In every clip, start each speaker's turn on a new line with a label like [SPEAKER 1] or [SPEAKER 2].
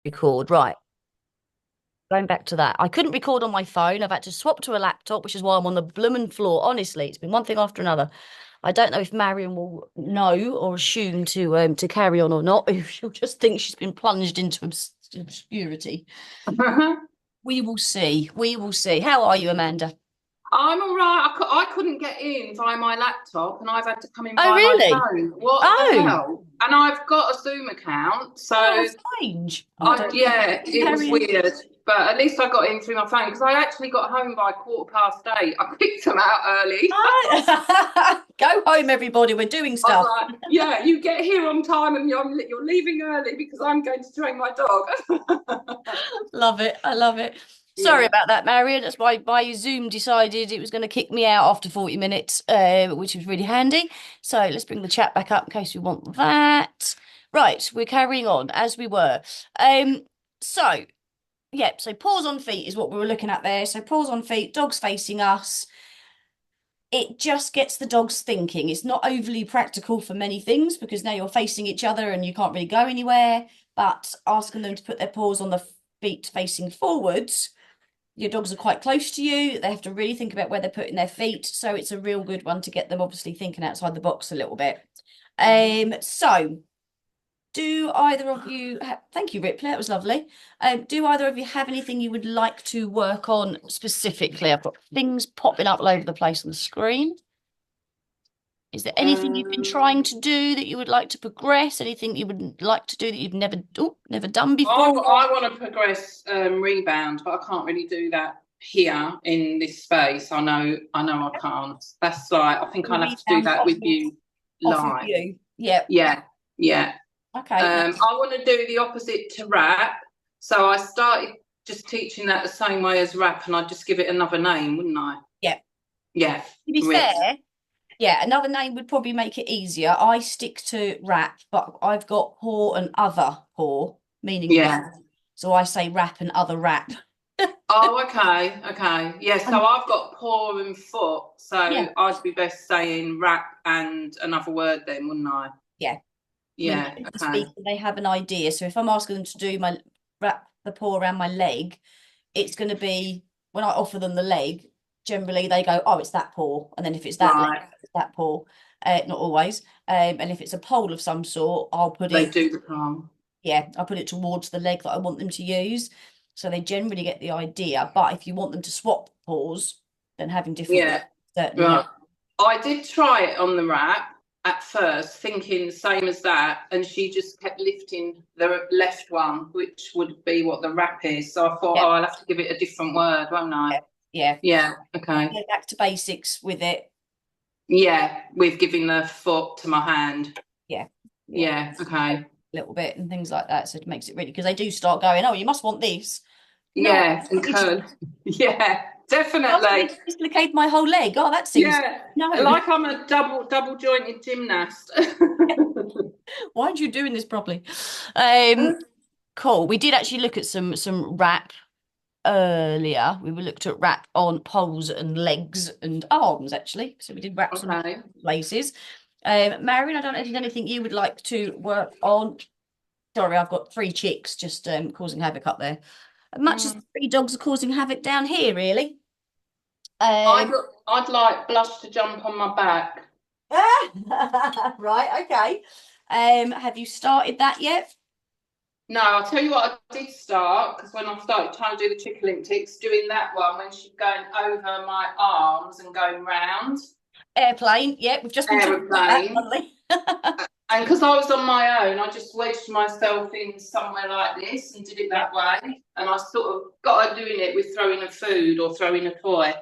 [SPEAKER 1] Record. Right. Going back to that. I couldn't record on my phone. I've had to swap to a laptop, which is why I'm on the bloomin' floor. Honestly, it's been one thing after another. I don't know if Marion will know or assume to carry on or not. If she'll just think she's been plunged into obscurity. We will see. We will see. How are you, Amanda?
[SPEAKER 2] I'm all right. I couldn't get in via my laptop, and I've had to come in
[SPEAKER 1] Oh,
[SPEAKER 2] via my
[SPEAKER 1] really?
[SPEAKER 2] phone. What the
[SPEAKER 1] Oh,
[SPEAKER 2] hell? And I've got a Zoom account,
[SPEAKER 1] oh,
[SPEAKER 2] so
[SPEAKER 1] strange. Oh, I don't know.
[SPEAKER 2] yeah, it was
[SPEAKER 1] Marion.
[SPEAKER 2] weird. But at least I got in through my phone because I actually got home by 8:15. I picked them out early.
[SPEAKER 1] Oh. Go home, everybody. We're doing
[SPEAKER 2] I was
[SPEAKER 1] stuff.
[SPEAKER 2] like, "Yeah, you get here on time, and you're leaving early because I'm going to train my dog."
[SPEAKER 1] Love it. I love it. Sorry
[SPEAKER 2] Yeah.
[SPEAKER 1] about that, Marion. That's why my Zoom decided it was going to kick me out after 40 minutes, which was really handy. So let's bring the chat back up in case we want that. Right, we're carrying on as we were. So yeah, so paws on feet is what we were looking at there. So paws on feet, dogs facing us. It just gets the dogs thinking. It's not overly practical for many things because now you're facing each other and you can't really go anywhere. But asking them to put their paws on the feet facing forwards, your dogs are quite close to you. They have to really think about where they're putting their feet. So it's a real good one to get them obviously thinking outside the box a little bit. So do either of you thank you, Ripley, that was lovely. Do either of you have anything you would like to work on specifically? I've got things popping up all over the place on the screen. Is there anything you've been
[SPEAKER 2] Um,
[SPEAKER 1] trying to do that you would like to progress? Anything you would like to do that you've never done
[SPEAKER 2] I,
[SPEAKER 1] before?
[SPEAKER 2] I want to progress rebound, but I can't really do that here in this space. I know I can't. That's like I think
[SPEAKER 1] The
[SPEAKER 2] I'll have to do
[SPEAKER 1] rebound
[SPEAKER 2] that with you
[SPEAKER 1] off of
[SPEAKER 2] live.
[SPEAKER 1] you. Yeah.
[SPEAKER 2] Yeah, yeah.
[SPEAKER 1] Okay.
[SPEAKER 2] I want to do the opposite to rap. So I started just teaching that the same way as rap, and I'd just give it another name, wouldn't I?
[SPEAKER 1] Yeah.
[SPEAKER 2] Yeah,
[SPEAKER 1] To be
[SPEAKER 2] rip.
[SPEAKER 1] fair, yeah, another name would probably make it easier. I stick to rap, but I've got paw and other paw, meaning the
[SPEAKER 2] Yeah.
[SPEAKER 1] dog. So I say rap and other rap.
[SPEAKER 2] Oh, okay, okay. Yeah, so
[SPEAKER 1] And
[SPEAKER 2] I've got paw and foot, so
[SPEAKER 1] yeah,
[SPEAKER 2] I'd be best saying rap and another word then, wouldn't I?
[SPEAKER 1] yeah. I mean,
[SPEAKER 2] Yeah,
[SPEAKER 1] generally
[SPEAKER 2] okay.
[SPEAKER 1] speaking, they have an idea. So if I'm asking them to do my wrap the paw around my leg, it's going to be when I offer them the leg, generally they go, oh, it's that paw. And then if it's that leg,
[SPEAKER 2] Right.
[SPEAKER 1] it's that paw. Not always. And if it's a pole of some sort, I'll put
[SPEAKER 2] They
[SPEAKER 1] it,
[SPEAKER 2] do the palm.
[SPEAKER 1] yeah, I'll put it towards the leg that I want them to use. So they generally get the idea. But if you want them to swap paws, then having different legs
[SPEAKER 2] Yeah,
[SPEAKER 1] certainly
[SPEAKER 2] right.
[SPEAKER 1] helps.
[SPEAKER 2] I did try it on the wrap at first, thinking the same as that, and she just kept lifting the left one, which would be what the wrap is. So I thought,
[SPEAKER 1] Yeah,
[SPEAKER 2] oh, I'll have to give it a different word, won't I?
[SPEAKER 1] yeah, yeah.
[SPEAKER 2] Yeah, okay.
[SPEAKER 1] Go back to basics with it.
[SPEAKER 2] Yeah, with giving the foot to my hand.
[SPEAKER 1] Yeah, yeah.
[SPEAKER 2] Yeah, okay.
[SPEAKER 1] Little bit and things like that. So it makes it really because they do start going, oh, you must want this. No,
[SPEAKER 2] Yeah, and
[SPEAKER 1] it's
[SPEAKER 2] curl. Yeah,
[SPEAKER 1] I'm going
[SPEAKER 2] definitely.
[SPEAKER 1] to dislocate my whole leg. Oh, that seems
[SPEAKER 2] Yeah,
[SPEAKER 1] no.
[SPEAKER 2] like I'm a double jointed gymnast.
[SPEAKER 1] Why aren't you doing this properly? Cool. We did actually look at some rap earlier. We were looked at rap on poles and legs and arms actually. So we did raps on
[SPEAKER 2] Okay.
[SPEAKER 1] places. Marion, I don't know if there's anything you would like to work on. Sorry, I've got three chicks just causing havoc up there. Much as
[SPEAKER 2] Mm.
[SPEAKER 1] the three dogs are causing havoc down here, really.
[SPEAKER 2] I'd
[SPEAKER 1] Um,
[SPEAKER 2] I'd like Blush to jump on my back.
[SPEAKER 1] right, okay. Have you started that yet?
[SPEAKER 2] No, I'll tell you what I did start because when I started trying to do the chicken link ticks, doing that one when she's going over my arms and going round
[SPEAKER 1] Airplane, yeah, we've just been talking about that,
[SPEAKER 2] aeroplane.
[SPEAKER 1] haven't we?
[SPEAKER 2] And because I was on my own, I just wedged myself in somewhere like this and did it
[SPEAKER 1] Yeah.
[SPEAKER 2] that way. And I sort of got her doing it with throwing a food or throwing a toy.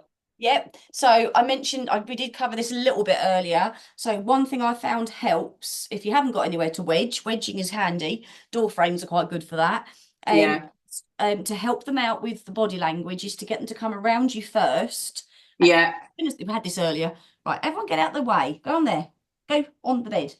[SPEAKER 1] Yep. So I mentioned we did cover this a little bit earlier. So one thing I found helps if you haven't got anywhere to wedge, wedging is handy. Door frames are quite good for that. Um,
[SPEAKER 2] Yeah,
[SPEAKER 1] to help them out with the body language is to get them to come around you first. And
[SPEAKER 2] yeah,
[SPEAKER 1] we've had this earlier. Right, everyone get out of the way. Go on there. Go on the bed.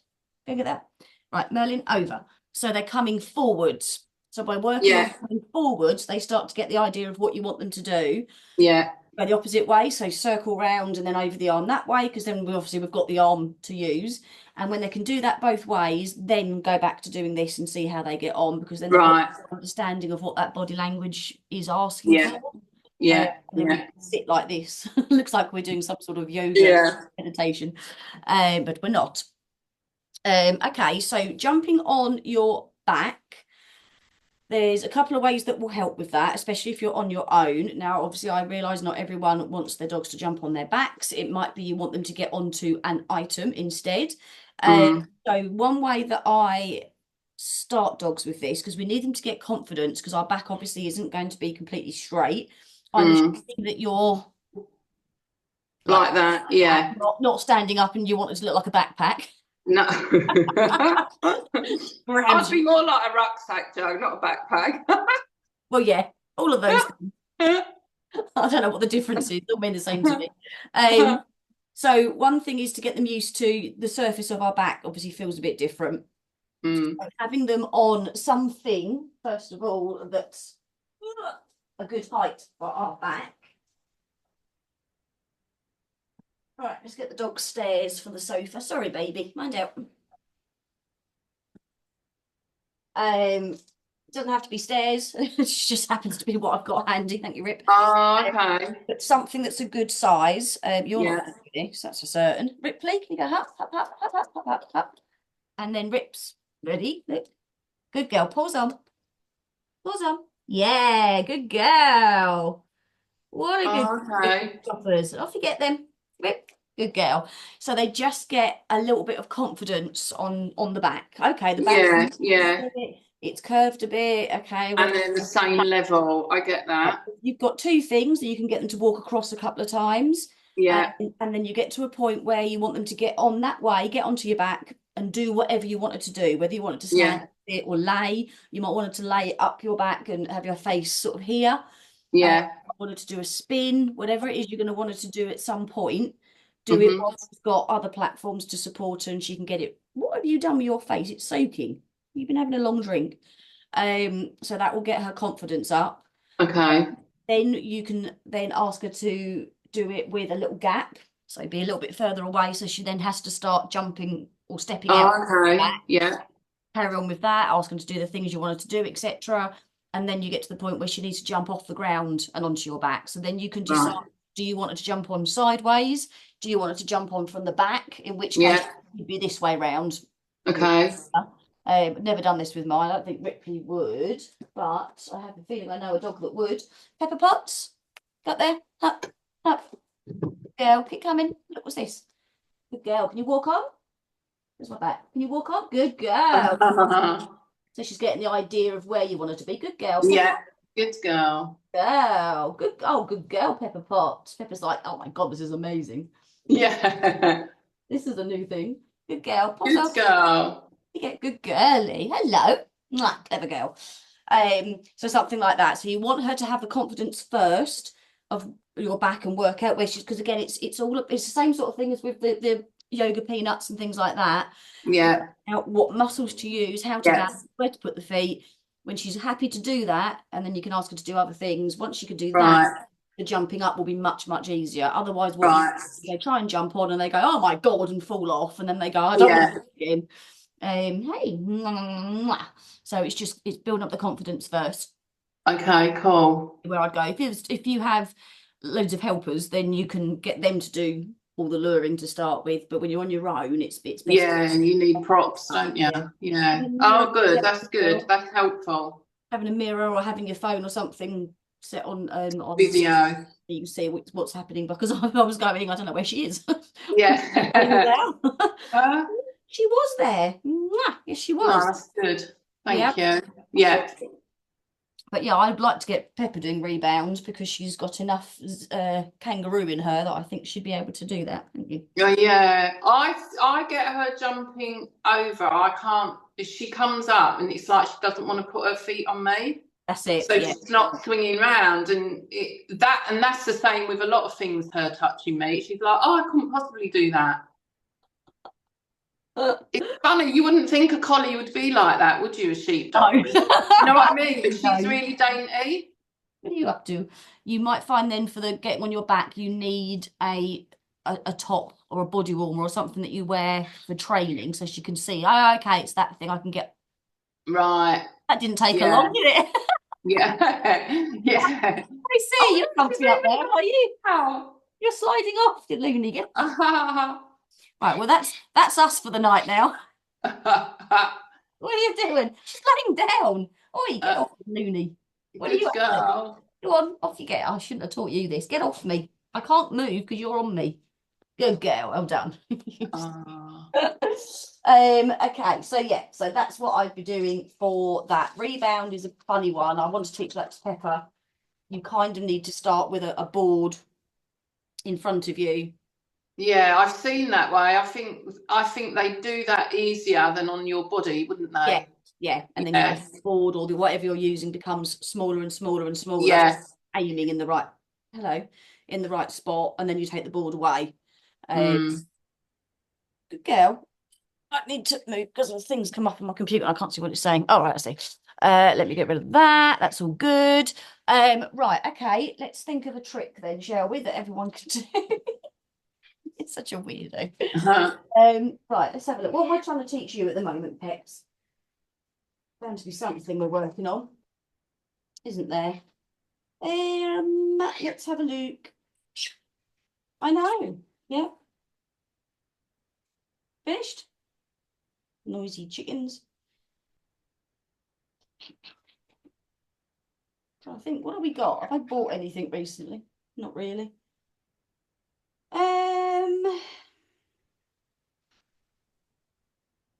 [SPEAKER 1] Go get that. Right, Merlin, over. So they're coming forwards. So by working on
[SPEAKER 2] yeah,
[SPEAKER 1] coming forwards, they start to get the idea of what you want them to do.
[SPEAKER 2] yeah.
[SPEAKER 1] go the opposite way, so circle round and then over the arm that way, because then we've got the arm to use. And when they can do that both ways, then go back to doing this and see how they get on, because then they've got
[SPEAKER 2] Right.
[SPEAKER 1] an understanding of what that body language is asking
[SPEAKER 2] Yeah.
[SPEAKER 1] for.
[SPEAKER 2] Yeah.
[SPEAKER 1] And then we
[SPEAKER 2] Yeah.
[SPEAKER 1] can sit like this. Looks like we're doing some sort of yoga
[SPEAKER 2] Yeah.
[SPEAKER 1] meditation, but we're not. Okay, so jumping on your back. There's a couple of ways that will help with that, especially if you're on your own. Now, obviously, I realise not everyone wants their dogs to jump on their backs. It might be you want them to get onto an item instead. Uh,
[SPEAKER 2] Mm,
[SPEAKER 1] so one way that I start dogs with this, because we need them to get confidence, because our back obviously isn't going to be completely straight. I'm
[SPEAKER 2] mm.
[SPEAKER 1] assuming that you're like
[SPEAKER 2] Like that.
[SPEAKER 1] that,
[SPEAKER 2] Yeah.
[SPEAKER 1] not standing up and you want it to look like a backpack.
[SPEAKER 2] No. I'd
[SPEAKER 1] Grams.
[SPEAKER 2] be more like a rucksack, Joe, not a backpack.
[SPEAKER 1] Well, yeah, all of those things. I don't know what the difference is. They all mean the same to me. Um, so one thing is to get them used to the surface of our back. Obviously, feels a bit different.
[SPEAKER 2] Mm.
[SPEAKER 1] So having them on something, first of all, that's a good height for our back. Right, let's get the dog stairs for the sofa. Sorry, baby, mind out. It doesn't have to be stairs. It just happens to be what I've got handy. Thank you, Rip.
[SPEAKER 2] Oh, okay.
[SPEAKER 1] But something that's a good size. You're not
[SPEAKER 2] Yeah.
[SPEAKER 1] going to do this, that's for certain. Ripley, can you go up, up, up, up, up, up, up, up, and then Rips. Ready? Look. Good girl. Pause on. Pause on. Yeah, good girl. What a
[SPEAKER 2] Oh,
[SPEAKER 1] good
[SPEAKER 2] okay.
[SPEAKER 1] choppers. Off you get them. Rip. Good girl. So they just get a little bit of confidence on the back. Okay, the back's
[SPEAKER 2] Yeah, yeah.
[SPEAKER 1] it's curved a bit. Okay,
[SPEAKER 2] And then the same level. I get that.
[SPEAKER 1] you've got two things that you can get them to walk across a couple of times.
[SPEAKER 2] Yeah,
[SPEAKER 1] And then you get to a point where you want them to get on that way, get onto your back and do whatever you want it to do, whether you want it to stand
[SPEAKER 2] yeah,
[SPEAKER 1] it or lay. You might want it to lay up your back and have your face sort of here.
[SPEAKER 2] yeah.
[SPEAKER 1] Want it to do a spin, whatever it is you're going to want it to do at some point. Do it
[SPEAKER 2] Mm-hmm.
[SPEAKER 1] while she's got other platforms to support her and she can get it. What have you done with your face? It's soaking. You've been having a long drink. So that will get her confidence up.
[SPEAKER 2] Okay.
[SPEAKER 1] Then you can then ask her to do it with a little gap. So be a little bit further away. So she then has to start jumping or stepping
[SPEAKER 2] Oh,
[SPEAKER 1] out.
[SPEAKER 2] okay. Yeah.
[SPEAKER 1] Carry on with that, ask her to do the things you want her to do, etc. And then you get to the point where she needs to jump off the ground and onto your back. So then you can decide,
[SPEAKER 2] Right.
[SPEAKER 1] do you want her to jump on sideways? Do you want her to jump on from the back? In which case,
[SPEAKER 2] Yeah.
[SPEAKER 1] it'd be this way round.
[SPEAKER 2] Okay.
[SPEAKER 1] Never done this with mine. I don't think Ripley would, but I have a feeling I know a dog that would. Pepper Potts, got there. Up, up. Girl, keep coming. Look, what's this? Good girl. Can you walk on? There's my back. Can you walk on? Good girl. So she's getting the idea of where you want her to be. Good girl. Step
[SPEAKER 2] Yeah.
[SPEAKER 1] up.
[SPEAKER 2] Good girl.
[SPEAKER 1] Girl. Good. Oh, good girl, Pepper Potts. Pepper's like, oh my God, this is amazing.
[SPEAKER 2] Yeah.
[SPEAKER 1] This is a new thing. Good girl. Pause
[SPEAKER 2] Good
[SPEAKER 1] off.
[SPEAKER 2] girl.
[SPEAKER 1] Yeah, good girly. Hello. Mwah, clever girl. So something like that. So you want her to have the confidence first of your back and work out where she's, because again, it's all it's the same sort of thing as with the yoga peanuts and things like that.
[SPEAKER 2] Yeah.
[SPEAKER 1] Out what muscles to use, how to balance,
[SPEAKER 2] Yes.
[SPEAKER 1] where to put the feet. When she's happy to do that, and then you can ask her to do other things. Once she can do that,
[SPEAKER 2] Right.
[SPEAKER 1] the jumping up will be much, much easier. Otherwise, what you
[SPEAKER 2] Right.
[SPEAKER 1] they try and jump on and they go, oh my God, and fall off, and then they go, I don't want to
[SPEAKER 2] Yeah.
[SPEAKER 1] do it again. Hey, mwah. So it's building up the confidence first.
[SPEAKER 2] Okay, cool.
[SPEAKER 1] Where I'd go if you have loads of helpers, then you can get them to do all the luring to start with. But when you're on your own, it's best.
[SPEAKER 2] Yeah, you need props, don't you?
[SPEAKER 1] Yeah.
[SPEAKER 2] Yeah.
[SPEAKER 1] Having a mirror,
[SPEAKER 2] Oh, good. That's good. That's helpful.
[SPEAKER 1] having a mirror or having your phone or something set on
[SPEAKER 2] Video.
[SPEAKER 1] you can see what's happening because I was going, I don't know where she is.
[SPEAKER 2] Yeah. uh,
[SPEAKER 1] She was there. Mwah. Yes, she
[SPEAKER 2] no,
[SPEAKER 1] was.
[SPEAKER 2] that's good.
[SPEAKER 1] Yeah.
[SPEAKER 2] Thank you. Yeah.
[SPEAKER 1] But yeah, I'd like to get Pepper doing rebounds because she's got enough kangaroo in her that I think she'd be able to do that. Thank you.
[SPEAKER 2] Oh, yeah. I get her jumping over. I can't. She comes up and it's like she doesn't want to put her feet on me.
[SPEAKER 1] That's it.
[SPEAKER 2] So
[SPEAKER 1] Yeah.
[SPEAKER 2] she's not swinging round, and that's the same with a lot of things. Her touching me, she's like, "Oh, I couldn't possibly do that." It's funny. You wouldn't think a collie would be like that, would you? A sheepdog.
[SPEAKER 1] No.
[SPEAKER 2] You know what I mean? But she's
[SPEAKER 1] No.
[SPEAKER 2] really dainty.
[SPEAKER 1] What are you up to? You might find then for the getting on your back, you need a top or a body warmer or something that you wear for training so she can see, oh, okay, it's that thing I can get.
[SPEAKER 2] Right.
[SPEAKER 1] That didn't take her
[SPEAKER 2] Yeah.
[SPEAKER 1] long, did it?
[SPEAKER 2] Yeah. Yeah.
[SPEAKER 1] I see,
[SPEAKER 2] Oh,
[SPEAKER 1] you're comfy up there, are you?
[SPEAKER 2] wow.
[SPEAKER 1] You're sliding off, you loony.
[SPEAKER 2] Oh.
[SPEAKER 1] Right, well that's us for the night now. What are you doing? She's laying down. Oh, get off, loony. What are
[SPEAKER 2] Good
[SPEAKER 1] you up to?
[SPEAKER 2] girl.
[SPEAKER 1] Go on, off you get. I shouldn't have taught you this. Get off me. I can't move because you're on me. Good girl. Well done.
[SPEAKER 2] Oh.
[SPEAKER 1] Okay, so yeah, so that's what I'd be doing for that. Rebound is a funny one. I want to teach that to Pepper. You kind of need to start with a board in front of you.
[SPEAKER 2] Yeah, I've seen that way. I think they do that easier than on your body, wouldn't
[SPEAKER 1] Yeah,
[SPEAKER 2] they?
[SPEAKER 1] yeah. And then you
[SPEAKER 2] Yes.
[SPEAKER 1] the board or the whatever you're using becomes smaller and smaller and smaller,
[SPEAKER 2] Yes.
[SPEAKER 1] aiming in the right, hello, in the right spot, and then you take the board away. Um,
[SPEAKER 2] Mm.
[SPEAKER 1] good girl. I need to move because the things come up on my computer. I can't see what it's saying. Oh, right, I see. Let me get rid of that. That's all good. Right, okay. Let's think of a trick then, shall we, that everyone can do. It's such a weirdo. Right, let's have a look. What am I trying to teach you at the moment, Peps? Bound to be something we're working on, isn't there? Let's have a look. I know. Yeah, finished. Noisy chickens. I think, what have we got? Have I bought anything recently? Not really. Um,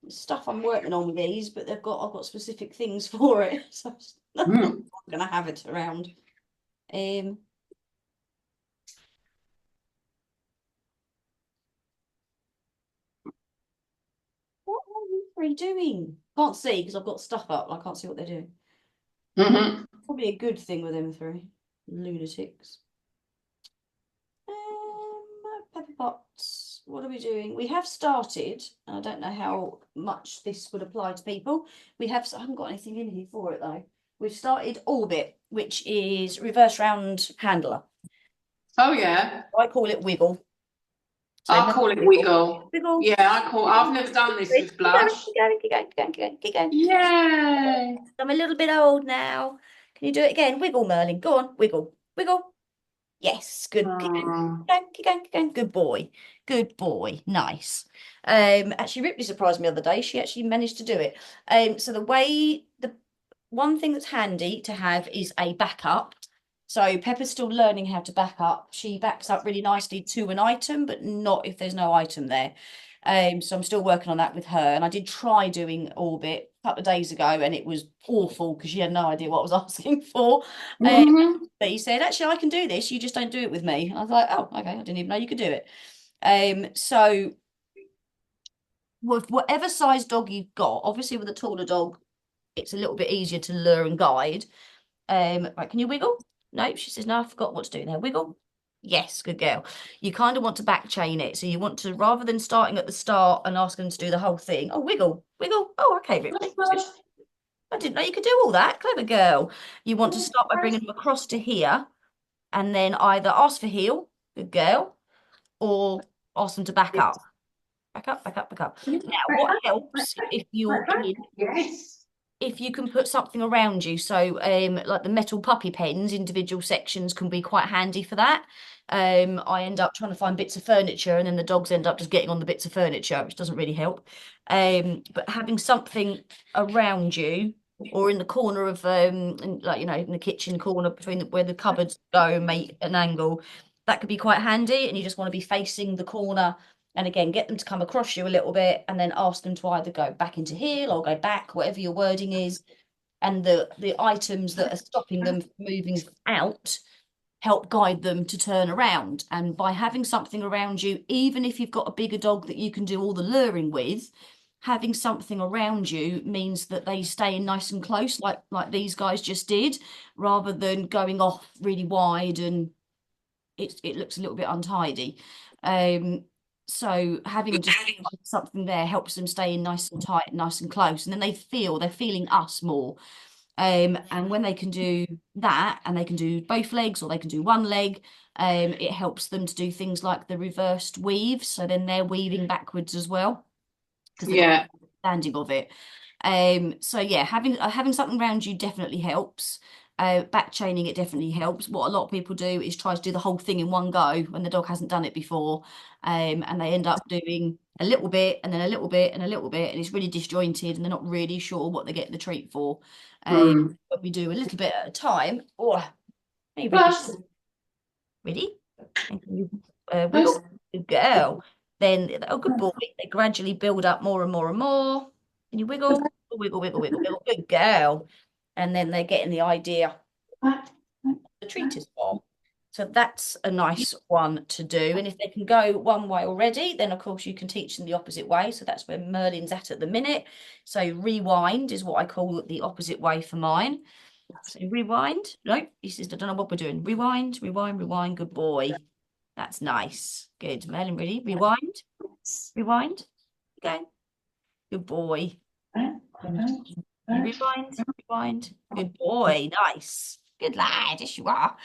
[SPEAKER 1] Stuff I'm working on with these, but I've got specific things for it, so I'm not
[SPEAKER 2] Mm.
[SPEAKER 1] gonna have it around. Um, what are you three doing? Can't see because I've got stuff up. I can't see what they're doing.
[SPEAKER 2] Mhm.
[SPEAKER 1] Probably a good thing with them three lunatics. Pepper pots. What are we doing? We have started. I don't know how much this would apply to people. I haven't got anything in here for it though. We've started Orbit, which is reverse round handler.
[SPEAKER 2] Oh yeah.
[SPEAKER 1] I call it Wiggle. So
[SPEAKER 2] I'll
[SPEAKER 1] no
[SPEAKER 2] call it
[SPEAKER 1] wiggle.
[SPEAKER 2] wiggle.
[SPEAKER 1] Wiggle.
[SPEAKER 2] Yeah, I've never done this
[SPEAKER 1] Keep
[SPEAKER 2] with
[SPEAKER 1] going,
[SPEAKER 2] blush.
[SPEAKER 1] keep going, keep going, keep going, keep going, keep going.
[SPEAKER 2] Yay.
[SPEAKER 1] I'm a little bit old now. Can you do it again? Wiggle, Merlin. Go on, wiggle, wiggle. Yes, good. Keep going,
[SPEAKER 2] Oh.
[SPEAKER 1] keep going, keep going, keep going. Good boy. Good boy. Nice. Actually, Ripley surprised me the other day. She actually managed to do it. So the one thing that's handy to have is a backup. So Pepper's still learning how to back up. She backs up really nicely to an item, but not if there's no item there. So I'm still working on that with her. And I did try doing Orbit a couple of days ago, and it was awful because she had no idea what I was asking for. Um,
[SPEAKER 2] Mhm.
[SPEAKER 1] but he said, actually, I can do this. You just don't do it with me. I was like, oh, okay. I didn't even know you could do it. So with whatever size dog you've got, obviously with a taller dog, it's a little bit easier to lure and guide. Right, can you wiggle? No, she says, no, I forgot what to do now. Wiggle. Yes, good girl. You kind of want to back chain it. So you want to, rather than starting at the start and asking them to do the whole thing, oh, wiggle, wiggle. Oh, okay, Ripley. That's good. I didn't know you could do all that. Clever girl. You want to start by bringing them across to here and then either ask for heel, good girl, or ask them to back up. Back up, back up, back up. Now, what helps if you're in
[SPEAKER 2] Yes.
[SPEAKER 1] if you can put something around you. So, like the metal puppy pens, individual sections can be quite handy for that. I end up trying to find bits of furniture, and then the dogs end up just getting on the bits of furniture, which doesn't really help. But having something around you, or in the corner of, like in the kitchen corner between where the cupboards go and make an angle, that could be quite handy. And you just want to be facing the corner and again, get them to come across you a little bit and then ask them to either go back into heel or go back, whatever your wording is. And the items that are stopping them from moving out help guide them to turn around. And by having something around you, even if you've got a bigger dog that you can do all the luring with, having something around you means that they stay in nice and close, like these guys just did, rather than going off really wide and it looks a little bit untidy. Um, so having just something there helps them stay in nice and tight, nice and close, and then they're feeling us more. And when they can do that, and they can do both legs or they can do one leg, it helps them to do things like the reversed weave. So then they're weaving backwards as well because they've got
[SPEAKER 2] Yeah.
[SPEAKER 1] understanding of it. So yeah, having something around you definitely helps. Back chaining it definitely helps. What a lot of people do is try to do the whole thing in one go when the dog hasn't done it before, and they end up doing a little bit and then a little bit and a little bit, and it's really disjointed, and they're not really sure what they get the treat for.
[SPEAKER 2] Mm.
[SPEAKER 1] But we do a little bit at a time. Oh, hey Ripley,
[SPEAKER 2] That's,
[SPEAKER 1] ready? And can you
[SPEAKER 2] that's,
[SPEAKER 1] wiggle? Good girl. Then, oh, good boy. They gradually build up more and more and more. Can you wiggle? Wiggle, wiggle, wiggle, wiggle. Good girl. And then they're getting the idea the treat is for. So that's a nice one to do. And if they can go one way already, then of course you can teach them the opposite way. So that's where Merlin's at the minute. So rewind is what I call the opposite way for mine. So rewind. No, he says, I don't know what we're doing. Rewind, rewind, rewind. Good boy. That's nice. Good. Merlin, ready? Rewind, rewind. Okay. Good boy. And you rewind, rewind. Good boy. Nice. Good lad. Yes, you are.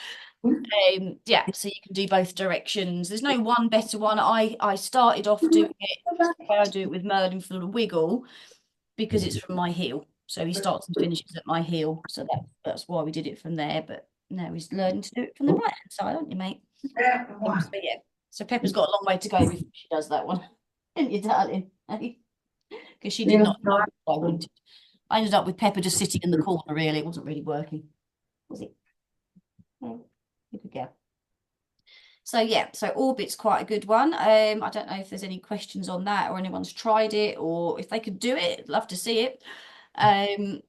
[SPEAKER 1] Yeah, so you can do both directions. There's no one better one. I started off doing it the way I do it with Merlin for the wiggle because it's from my heel. So he starts and finishes at my heel. So that's why we did it from there. But now he's learning to do it from the right hand side, aren't you, mate? So yeah. So Pepper's got a long way to go before she does that one. Isn't you, darling? Because she did not know what I wanted. I ended up with Pepper just sitting in the corner, really. It wasn't really working, was it? No. Here we go. So yeah, so Orbit's quite a good one. I don't know if there's any questions on that or anyone's tried it or if they could do it. I'd love to see it. Um,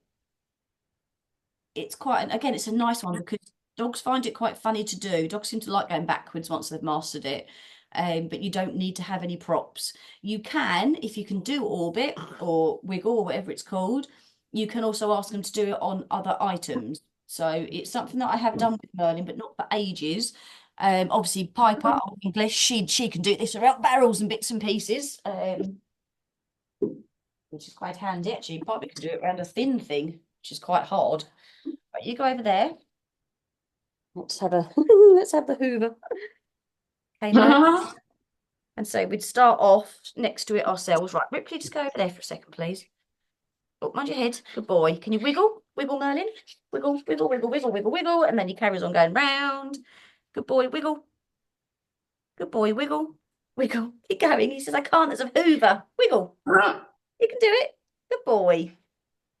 [SPEAKER 1] it's quite, again, it's a nice one because dogs find it quite funny to do. Dogs seem to like going backwards once they've mastered it. But you don't need to have any props. You can, if you can do Orbit or Wiggle or whatever it's called, you can also ask them to do it on other items. So it's something that I have done with Merlin, but not for ages. Obviously Piper, Old English, she can do this around barrels and bits and pieces, which is quite handy actually. Piper can do it around a thin thing, which is quite hard. Right, you go over there. Let's have a let's have the Hoover. Okay, Merlin. And so we'd start off next to it ourselves. Right, Ripley, just go over there for a second, please. Oh, mind your head. Good boy. Can you wiggle? Wiggle, Merlin. Wiggle, wiggle, wiggle, wiggle, wiggle, wiggle. And then he carries on going round. Good boy, wiggle. Good boy, wiggle. Wiggle. Keep going. He says, I can't. There's a Hoover. Wiggle. You can do it. Good boy.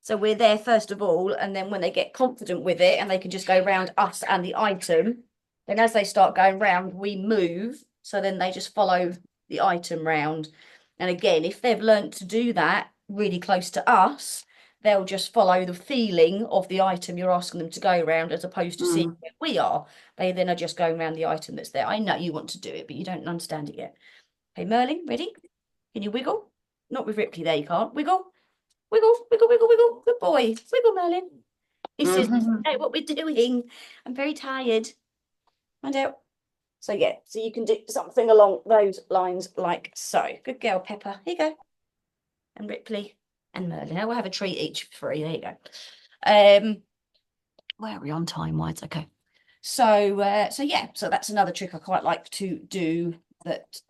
[SPEAKER 1] So we're there first of all, and then when they get confident with it and they can just go round us and the item, then as they start going round, we move. So then they just follow the item round. And again, if they've learnt to do that really close to us, they'll just follow the feeling of the item you're asking them to go around as opposed to seeing where we are. They then are just going around the item that's there. I know you want to do it, but you don't understand it yet. Okay, Merlin, ready? Can you wiggle? Not with Ripley there, you can't. Wiggle. Wiggle, wiggle, wiggle, wiggle. Good boy. Wiggle, Merlin. He says, I know what we're doing. I'm very tired. Find out. So yeah, so you can do something along those lines like so. Good girl, Pepper. Here you go. And Ripley and Merlin. Now we'll have a treat each for free. There you go. Where are we on time-wise? Okay. So yeah, so that's another trick I quite like to do that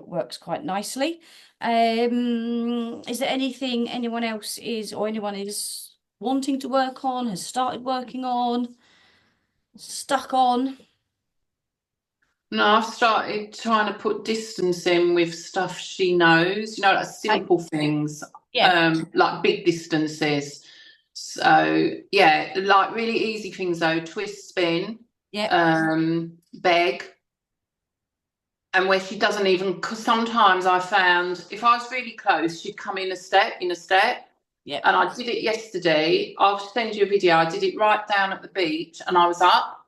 [SPEAKER 1] works quite nicely. Is there anything anyone else is or anyone is wanting to work on, has started working on, stuck on?
[SPEAKER 2] No, I've started trying to put distance in with stuff she knows, like
[SPEAKER 1] Okay.
[SPEAKER 2] simple things,
[SPEAKER 1] Yeah,
[SPEAKER 2] like big distances. So yeah, like really easy things though, twist, spin,
[SPEAKER 1] yeah,
[SPEAKER 2] beg, and where she doesn't even, because sometimes I found if I was really close, she'd come in a step.
[SPEAKER 1] yeah.
[SPEAKER 2] And I did it yesterday. I'll send you a video. I did it right down at the beach and I was up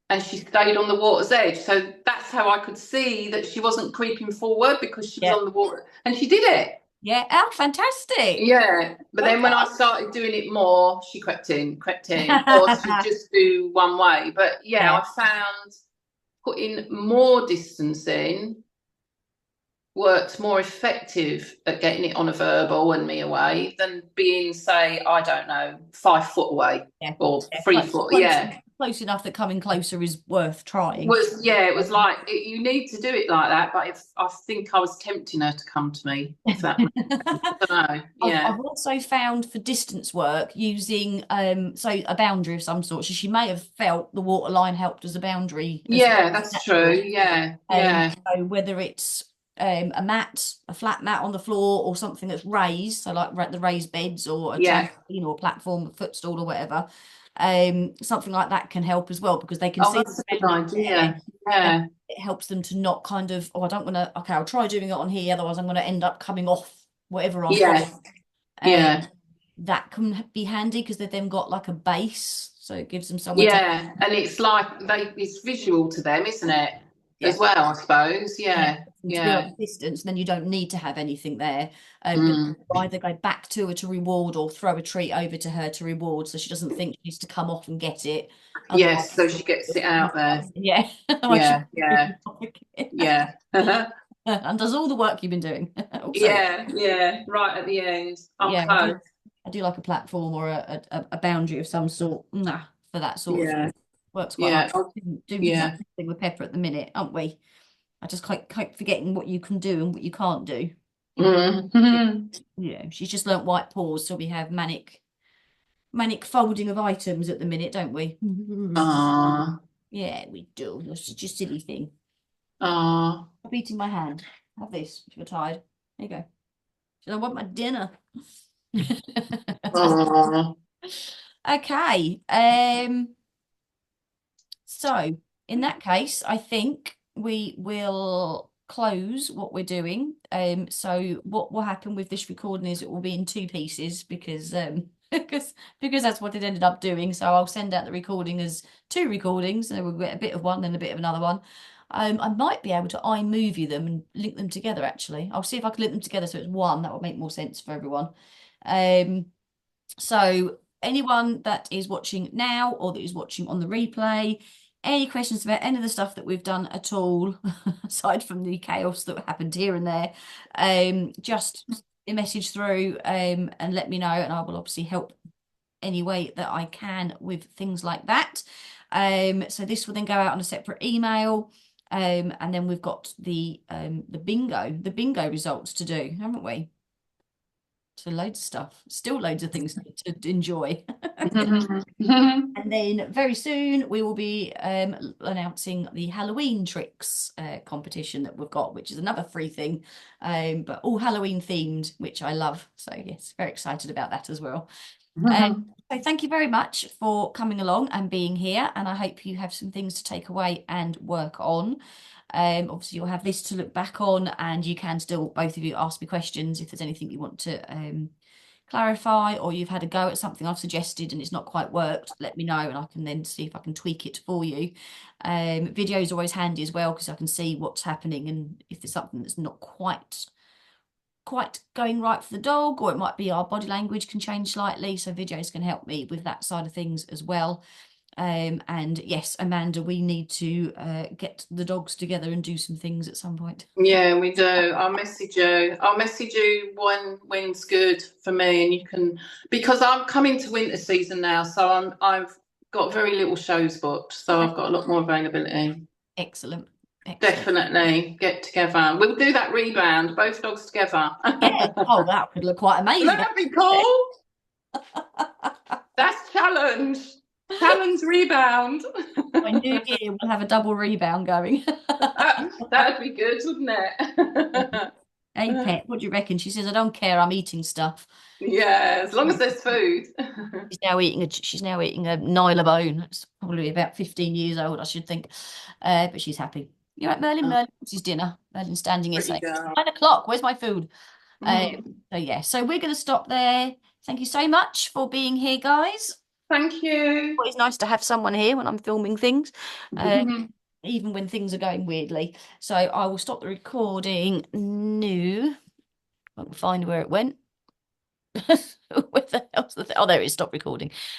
[SPEAKER 2] and she stayed on the water's edge. So that's how I could see that she wasn't creeping forward because she was
[SPEAKER 1] Yeah.
[SPEAKER 2] on the water. And she did it.
[SPEAKER 1] Yeah. Oh, fantastic.
[SPEAKER 2] Yeah. But
[SPEAKER 1] Well
[SPEAKER 2] then when I started doing it more, she crept in, or she'd
[SPEAKER 1] done.
[SPEAKER 2] just do one way. But yeah,
[SPEAKER 1] Yeah.
[SPEAKER 2] I found putting more distance in worked more effective at getting it on a verbal and me away than being, say, I don't know, 5 foot away
[SPEAKER 1] Yeah.
[SPEAKER 2] or
[SPEAKER 1] Yeah.
[SPEAKER 2] three foot.
[SPEAKER 1] Close,
[SPEAKER 2] Yeah.
[SPEAKER 1] close enough that coming closer is worth trying.
[SPEAKER 2] Was yeah, it was like you need to do it like that, but if I think I was tempting her to come to me, if that makes sense. I don't know. Yeah.
[SPEAKER 1] I've also found for distance work using so a boundary of some sort. So she may have felt the water line helped as a boundary as well.
[SPEAKER 2] Yeah, that's true. Yeah, yeah,
[SPEAKER 1] So whether it's a mat, a flat mat on the floor, or something that's raised, so like the raised beds or a
[SPEAKER 2] yeah.
[SPEAKER 1] trampoline or a platform, a footstool or whatever, something like that can help as well because they can
[SPEAKER 2] Oh,
[SPEAKER 1] see
[SPEAKER 2] that's
[SPEAKER 1] the
[SPEAKER 2] a good
[SPEAKER 1] boundary there,
[SPEAKER 2] idea.
[SPEAKER 1] and
[SPEAKER 2] Yeah,
[SPEAKER 1] it helps them to not kind of, oh, I don't want to. Okay, I'll try doing it on here, otherwise I'm going to end up coming off whatever I've got.
[SPEAKER 2] yeah,
[SPEAKER 1] Um,
[SPEAKER 2] yeah,
[SPEAKER 1] that can be handy because they've then got like a base, so it gives them somewhere to.
[SPEAKER 2] yeah. And it's like it's visual to them, isn't it? As
[SPEAKER 1] Yeah.
[SPEAKER 2] well, I suppose.
[SPEAKER 1] And it
[SPEAKER 2] Yeah,
[SPEAKER 1] helps them to build
[SPEAKER 2] yeah.
[SPEAKER 1] up distance, then you don't need to have anything there. But
[SPEAKER 2] Mm.
[SPEAKER 1] either go back to her to reward or throw a treat over to her to reward so she doesn't think she needs to come off and get it. Otherwise,
[SPEAKER 2] Yes, so she gets it out there.
[SPEAKER 1] yeah, otherwise she
[SPEAKER 2] Yeah, yeah, yeah.
[SPEAKER 1] and does all the work you've been doing. Also,
[SPEAKER 2] Yeah, yeah, right at the end.
[SPEAKER 1] yeah,
[SPEAKER 2] Okay.
[SPEAKER 1] I do like a platform or a boundary of some sort. Nah, for that sort of
[SPEAKER 2] Yeah,
[SPEAKER 1] thing. Works quite
[SPEAKER 2] yeah,
[SPEAKER 1] hard.
[SPEAKER 2] oh,
[SPEAKER 1] Doing the
[SPEAKER 2] yeah.
[SPEAKER 1] exact thing with Pepper at the minute, aren't we? I just keep forgetting what you can do and what you can't do.
[SPEAKER 2] Mm.
[SPEAKER 1] Yeah, she's just learnt white paws, so we have manic folding of items at the minute, don't we?
[SPEAKER 2] Ah,
[SPEAKER 1] Yeah, we do. It's just a silly thing.
[SPEAKER 2] ah,
[SPEAKER 1] I'm eating my hand. Have this if you're tired. There you go. Should I want my dinner?
[SPEAKER 2] ah.
[SPEAKER 1] Okay. So in that case, I think we will close what we're doing. So what will happen with this recording is it will be in two pieces because because that's what it ended up doing. So I'll send out the recording as two recordings, and we'll get a bit of one and a bit of another one. I might be able to iMovie them and link them together, actually. I'll see if I can link them together so it's one. That would make more sense for everyone. Um, so anyone that is watching now or that is watching on the replay, any questions about any of the stuff that we've done at all, aside from the chaos that happened here and there, just a message through and let me know, and I will obviously help any way that I can with things like that. So this will then go out on a separate email. And then we've got the bingo results to do, haven't we? So loads of stuff, still loads of things to enjoy. And then very soon we will be announcing the Halloween tricks competition that we've got, which is another free thing, but all Halloween themed, which I love. So yes, very excited about that as well. So thank you very much for coming along and being here, and I hope you have some things to take away and work on. Obviously, you'll have this to look back on, and you can still, both of you, ask me questions if there's anything you want to clarify, or you've had a go at something I've suggested and it's not quite worked, let me know and I can then see if I can tweak it for you. Video is always handy as well because I can see what's happening and if there's something that's not quite going right for the dog, or it might be our body language can change slightly, so videos can help me with that side of things as well. And yes, Amanda, we need to get the dogs together and do some things at some point.
[SPEAKER 2] Yeah, we do. I'll message you. I'll message you when's good for me, and you can, because I'm coming to winter season now, so I've got very little shows booked, so
[SPEAKER 1] Okay.
[SPEAKER 2] I've got a lot more availability.
[SPEAKER 1] Excellent. Excellent.
[SPEAKER 2] Definitely get together. We'll do that rebound, both dogs together.
[SPEAKER 1] Yeah. Oh, that could look quite amazing.
[SPEAKER 2] That'd be cool. That's challenge. Challenge rebound.
[SPEAKER 1] By New Year, we'll have a double rebound going.
[SPEAKER 2] That'd be good, wouldn't it?
[SPEAKER 1] Hey, Pet, what do you reckon? She says, I don't care, I'm eating stuff.
[SPEAKER 2] Yeah, as long as there's food.
[SPEAKER 1] She's now eating a Nyla bone. It's probably about 15 years old, I should think. But she's happy. You're right, Merlin.
[SPEAKER 2] Oh,
[SPEAKER 1] Merlin, what's his dinner? Merlin's standing here
[SPEAKER 2] pretty
[SPEAKER 1] saying,
[SPEAKER 2] girl.
[SPEAKER 1] 9 o'clock, where's my food?
[SPEAKER 2] Mhm.
[SPEAKER 1] So yeah, so we're going to stop there. Thank you so much for being here, guys.
[SPEAKER 2] Thank you.
[SPEAKER 1] Always nice to have someone here when I'm filming things, even when things are going weirdly. So I will stop the recording now. I can find where it went. Where the hell's the thing? Oh, there it is. Stop recording.